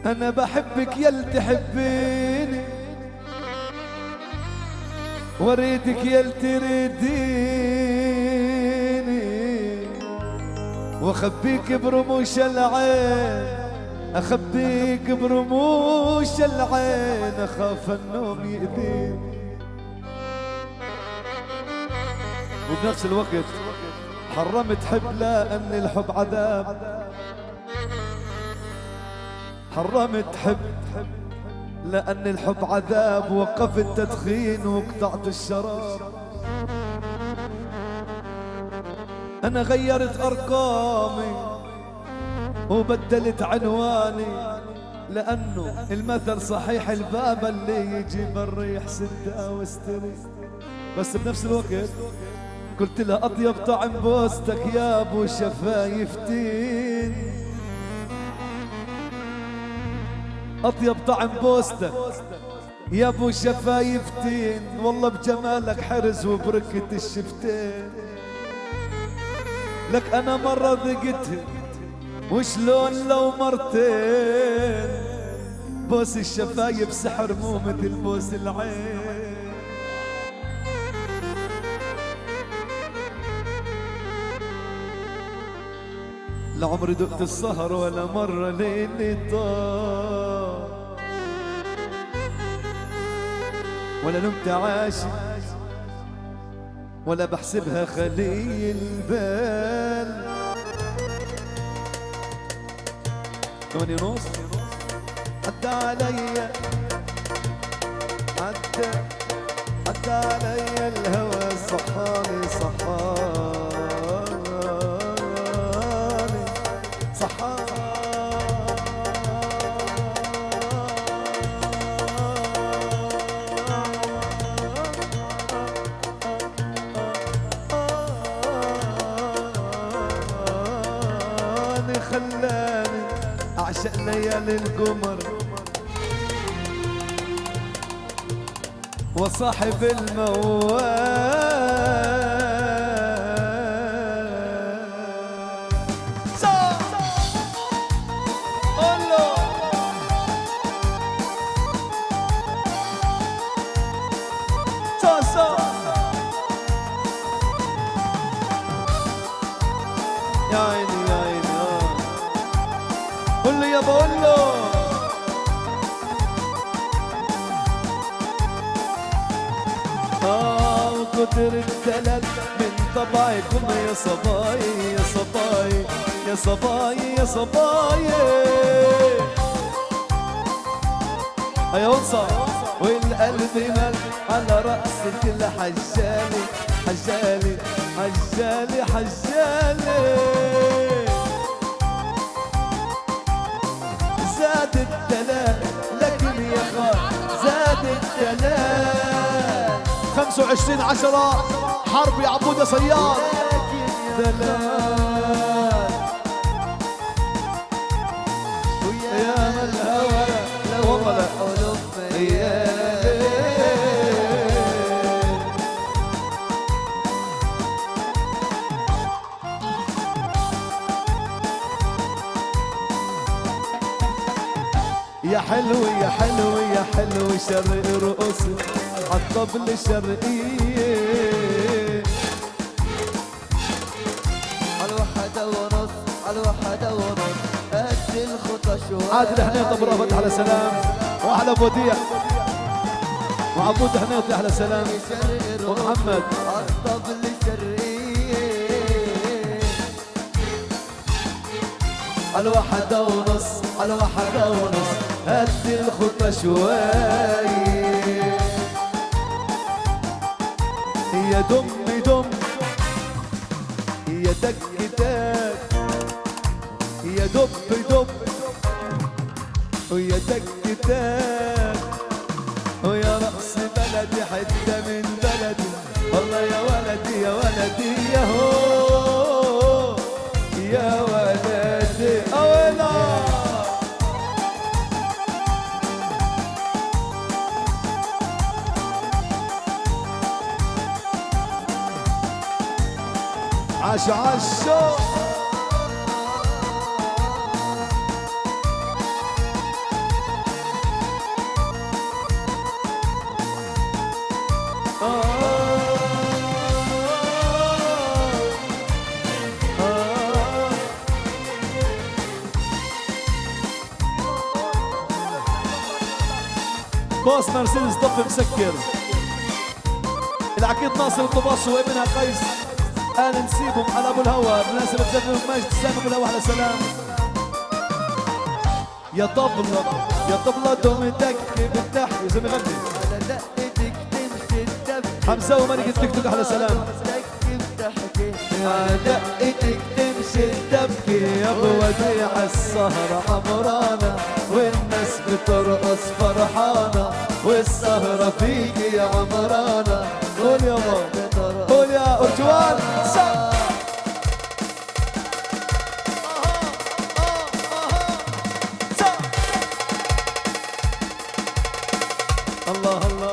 أنا بحبك يل تحبيني، واريدك يل تريديني، واخبيك برموش العين، اخبيك برموش العين، اخاف النوم يأذيني. وبنفس الوقت حرمت حب لأن الحب عذاب، حرمت حب لأن الحب عذاب، وقفت التدخين وقطعت الشراب. أنا غيرت أرقامي وبدلت عنواني، لأنه المثل صحيح الباب اللي يجي بالريح سدها واستري. بس بنفس الوقت قلت لها أطيب طعم بوستك يا أبو شفايفتين، أطيب طعم بوستك يا أبو شفايفتين، والله بجمالك حرز وبركة الشفتين. لك أنا مرة ذقتها وشلون لو مرتين، بوس الشفايف سحر مو مثل بوس العين. لعمري دقت السهر ولا مرة ليلي طار، ولا نمت عاشق ولا بحسبها خلي البال. 8:30 عدى علي، عدى علي الهوى، صحاني خلاني أعشق ليالي القمر وصاحب الموال. يا عيني يا عيني، قول لي يا بقول له وكتر الدلال من طبعكم يا صباي يا صباي يا صباي يا صباي. يا وصا والقلب مال على رأسك الحجالي، حجالي حجالي حجالي. زاد الدلال لكن يا خال زاد الدلال. 25/10 حرب يا عبودة صياد. دلال ويا من الهوى والله لا قلوب يا حلو يا حلو يا حلو شرق رؤوسي عالطبل الشرقية. عالوحدة ونص عالوحدة ونص قد الخطى شوية. عادل حنيط ابو رافت على سلام، واحلى ابو وديع وعبود حنيط احلى سلام، ومحمد عالطبل الشرقية. عالوحدة ونص عالوحدة ونص قد الخطى شوية. يا دم دم يا دك دك يا دب دب ويا دك دك ويا رأس بلدي حتة من بلدي. والله يا ولدي يا ولدي يا هو يا ولدي أولا. عاشوا عاشوا بوس مرسيدس طف مسكر. العقيد ناصر الطباش وابنها قيس آل نسيبهم على ابو الهوى بمناسبة زفاف ماجد تسلم ابو الهوى على سلام. يا طبلة يا طبلة دومتك بالتحت يا زلمة غني على دقتك تمشي الدبكة حمزة وملك التيك توك على سلام. على دقتك تمشي تبكي يا ابو وديع السهرة عمرانة والناس بترقص فرحانة والسهرة فيكي يا عمرانة. قول يا بابا قول يا أرجوان الله الله الله الله.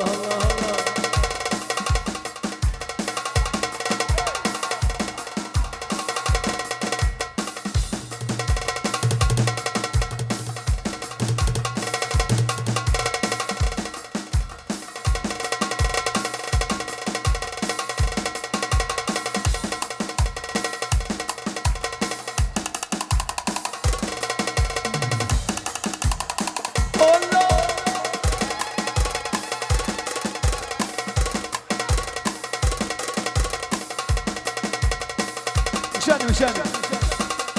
مشاني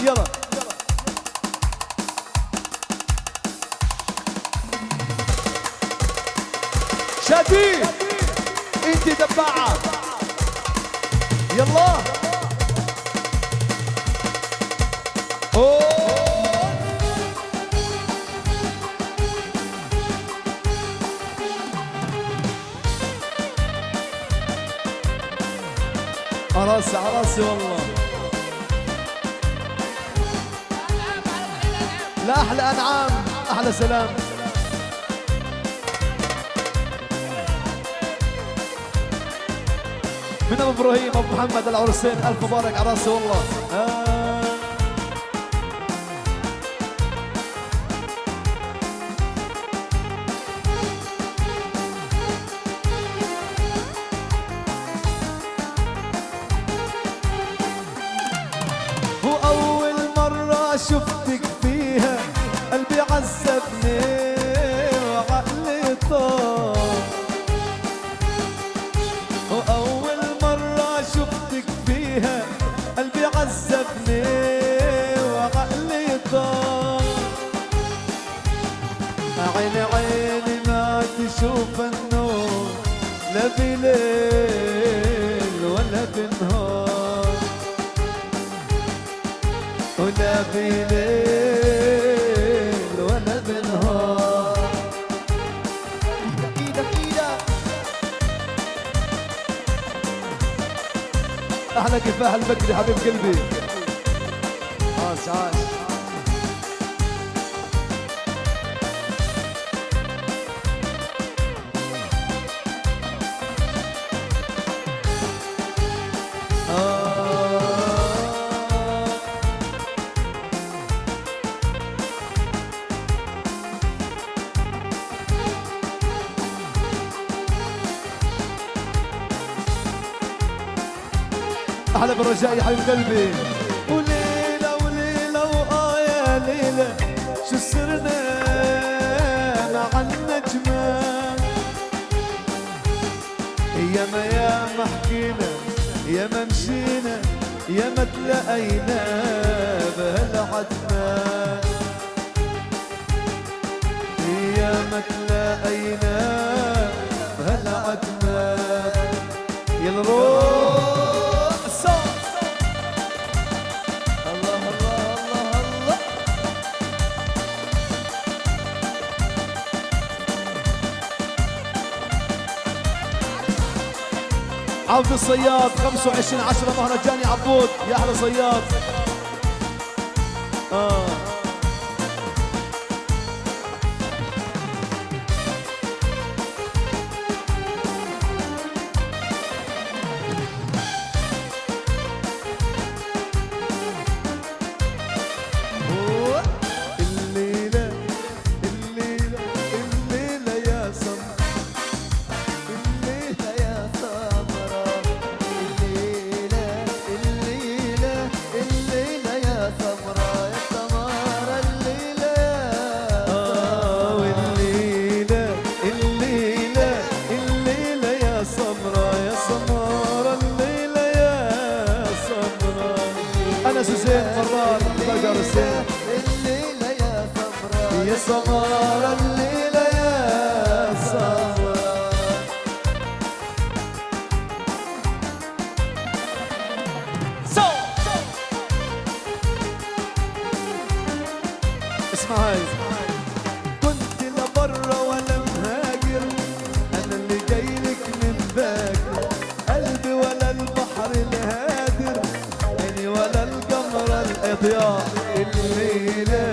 يلا شادي انتي دباعة يلا عراسي عراسي والله. لا احلى انعام احلى سلام. من ابو ابراهيم ابو محمد العرسين الف مبارك على راسي والله. واول مره شفتك فيها قلبي عذبني وعقلي طار. وأول مرة شفتك فيها قلبي عذبني وعقلي طار. عيني عيني ما تشوف النور لا بليل ولا بنهار ولا بليل ولا بنهار. ايدك ايدك احلى كفاح البكري حبيب قلبي. عاش عاش. احلى بالرجاء يا حبيب قلبي. وليلة وليلة يا ليلة شو صرنا مع النجمة. يا ما حكينا يا ما مشينا يا ما تلاقينا بهالعتمة. يا ما تلاقينا بهالعتمة. يلا روح عبد الصياد 25/10 مهرجان يا عبود يا احلى صياد. الليلة الليلة الليلة يا سمر الليلة يا سمرة. الليلة الليلة الليلة يا سمرة يا سمرة. حسين مرات بقر حسين الليلة يا سمراء يا سمارة الليلة يا سمارة. اسمع هاي. كنت لبرا ولا مهاجر، انا اللي جايلك من باكر، قلبي ولا البحر الهادر، عيني ولا القمر الاضياء. الليلة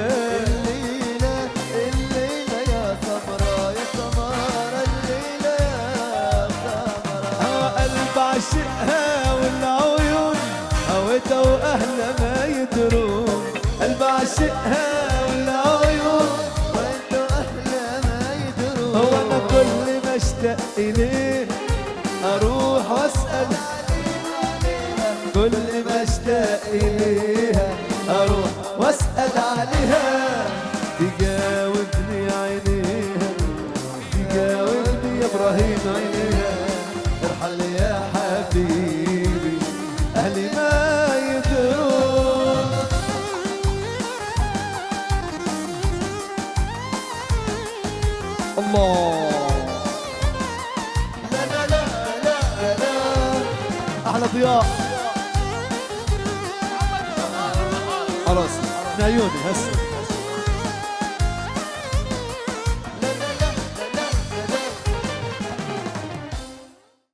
الليلة الليلة يا سمراء يا سمارة الليلة يا سمراء. قلب عشقها والعيون هويتها واهلها ما يدرون. قلب عشقها والعيون وانتو أهلا ما يدرون. هو انا كل ما اشتاق اليه اروح واسال، كل ما اشتاق اليها اروح واسال عليها. تجاوبني عينيها، تجاوبني يا ابراهيم عينيها. ارحل يا حبيبي اهلي ما يدرون. الله لا لا لا لا لا. احلى ضياء. خلاص من عيوني هسه.